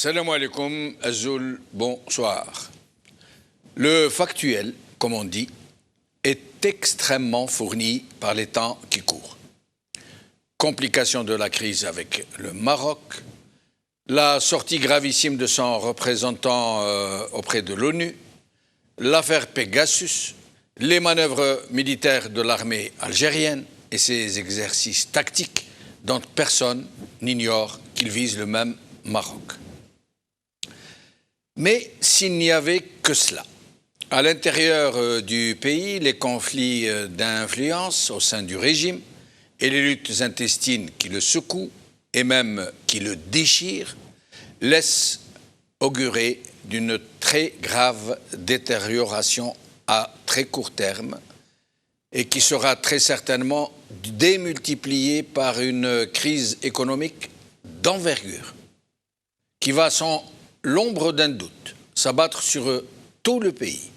Salam alaikum, Azul, bonsoir. Le factuel, comme on dit, est extrêmement fourni par les temps qui courent. Complication de la crise avec le Maroc, la sortie gravissime de son représentant auprès de l'ONU, l'affaire Pegasus, les manœuvres militaires de l'armée algérienne et ses exercices tactiques dont personne n'ignore qu'ils visent le même Maroc. Mais s'il n'y avait que cela, à l'intérieur du pays, les conflits d'influence au sein du régime et les luttes intestines qui le secouent et même qui le déchirent laissent augurer d'une très grave détérioration à très court terme et qui sera très certainement démultipliée par une crise économique d'envergure qui va sans l'ombre d'un doute s'abattre sur tout le pays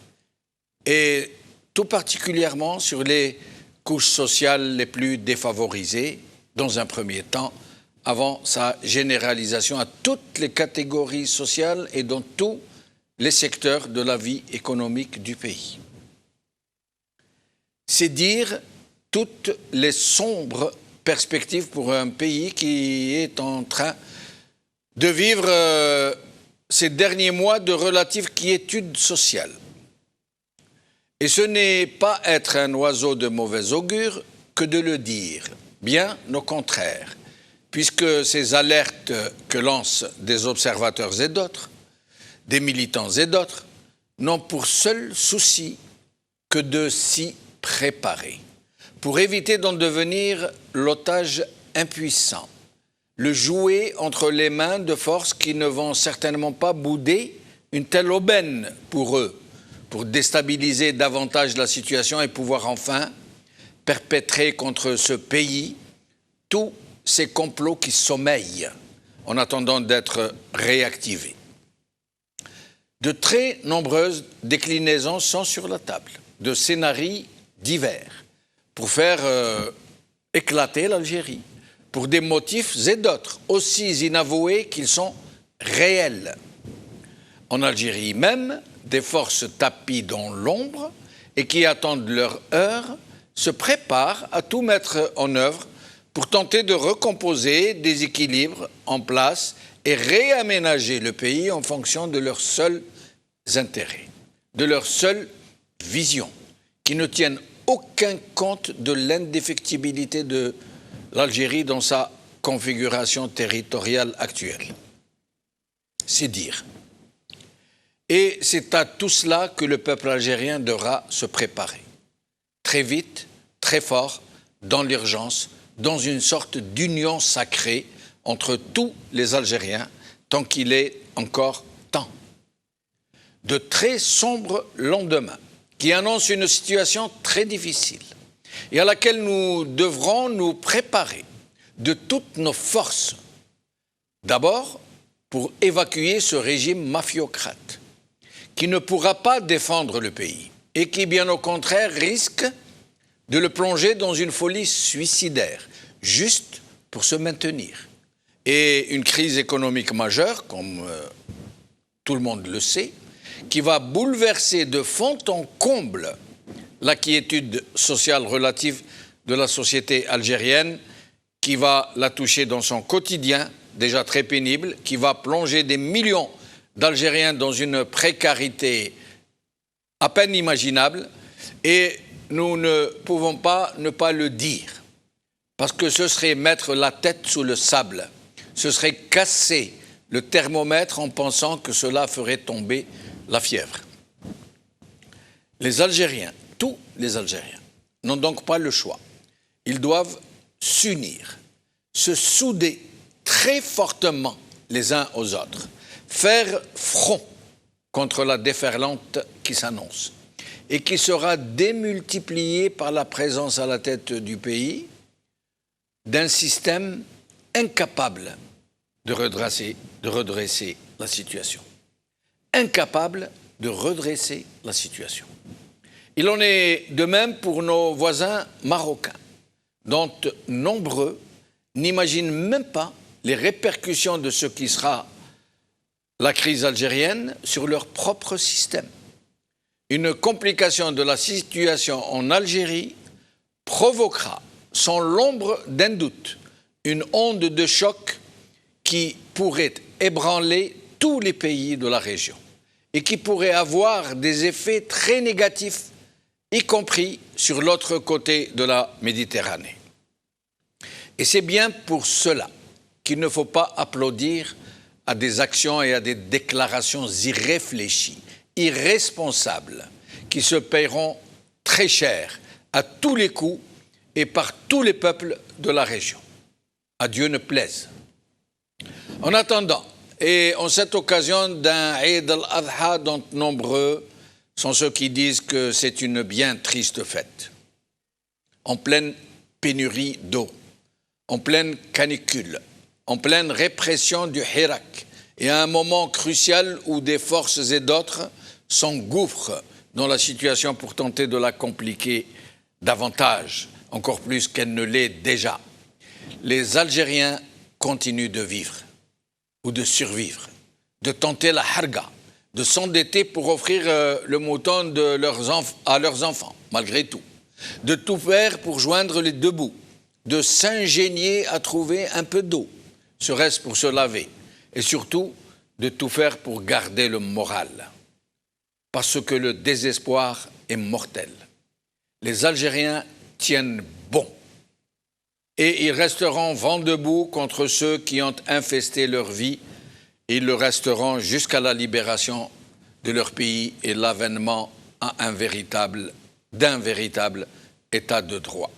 et tout particulièrement sur les couches sociales les plus défavorisées dans un premier temps avant sa généralisation à toutes les catégories sociales et dans tous les secteurs de la vie économique du pays. C'est dire toutes les sombres perspectives pour un pays qui est en train de vivre ces derniers mois de relative quiétude sociale. Et ce n'est pas être un oiseau de mauvais augure que de le dire, bien au contraire, puisque ces alertes que lancent des observateurs et d'autres, des militants et d'autres, n'ont pour seul souci que de s'y préparer, pour éviter d'en devenir l'otage impuissant, le jouet entre les mains de forces qui ne vont certainement pas bouder une telle aubaine pour eux, pour déstabiliser davantage la situation et pouvoir enfin perpétrer contre ce pays tous ces complots qui sommeillent en attendant d'être réactivés. De très nombreuses déclinaisons sont sur la table, de scénarios divers, pour faire éclater l'Algérie, pour des motifs et d'autres, aussi inavoués qu'ils sont réels. En Algérie même, des forces tapies dans l'ombre et qui attendent leur heure se préparent à tout mettre en œuvre pour tenter de recomposer des équilibres en place et réaménager le pays en fonction de leurs seuls intérêts, de leur seule vision, qui ne tiennent aucun compte de l'indéfectibilité de l'Algérie dans sa configuration territoriale actuelle. C'est dire. Et c'est à tout cela que le peuple algérien devra se préparer. Très vite, très fort, dans l'urgence, dans une sorte d'union sacrée entre tous les Algériens, tant qu'il est encore temps. De très sombres lendemains qui annoncent une situation très difficile et à laquelle nous devrons nous préparer de toutes nos forces. D'abord, pour évacuer ce régime mafiocrate qui ne pourra pas défendre le pays et qui, bien au contraire, risque de le plonger dans une folie suicidaire, juste pour se maintenir. Et une crise économique majeure, comme tout le monde le sait, qui va bouleverser de fond en comble la quiétude sociale relative de la société algérienne, qui va la toucher dans son quotidien, déjà très pénible, qui va plonger des millions d'Algériens dans une précarité à peine imaginable, et nous ne pouvons pas ne pas le dire, parce que ce serait mettre la tête sous le sable, ce serait casser le thermomètre en pensant que cela ferait tomber la fièvre. Les Algériens, tous les Algériens, n'ont donc pas le choix. Ils doivent s'unir, se souder très fortement les uns aux autres, faire front contre la déferlante qui s'annonce et qui sera démultipliée par la présence à la tête du pays d'un système incapable de redresser la situation. Incapable de redresser la situation. Il en est de même pour nos voisins marocains, dont nombreux n'imaginent même pas les répercussions de ce qui sera la crise algérienne sur leur propre système. Une complication de la situation en Algérie provoquera, sans l'ombre d'un doute, une onde de choc qui pourrait ébranler tous les pays de la région et qui pourrait avoir des effets très négatifs, y compris sur l'autre côté de la Méditerranée. Et c'est bien pour cela qu'il ne faut pas applaudir à des actions et à des déclarations irréfléchies, irresponsables, qui se paieront très cher à tous les coups et par tous les peuples de la région. À Dieu ne plaise. En attendant, et en cette occasion d'un Eid al-Adha dont nombreux sont ceux qui disent que c'est une bien triste fête, en pleine pénurie d'eau, en pleine canicule, en pleine répression du Hirak, et à un moment crucial où des forces et d'autres s'engouffrent dans la situation pour tenter de la compliquer davantage, encore plus qu'elle ne l'est déjà. Les Algériens continuent de vivre ou de survivre, de tenter la harga, de s'endetter pour offrir le mouton à leurs enfants, malgré tout, de tout faire pour joindre les deux bouts, de s'ingénier à trouver un peu d'eau, serait-ce pour se laver, et surtout de tout faire pour garder le moral. Parce que le désespoir est mortel. Les Algériens tiennent bon. Et ils resteront vent debout contre ceux qui ont infesté leur vie. Ils le resteront jusqu'à la libération de leur pays et l'avènement d'un véritable état de droit.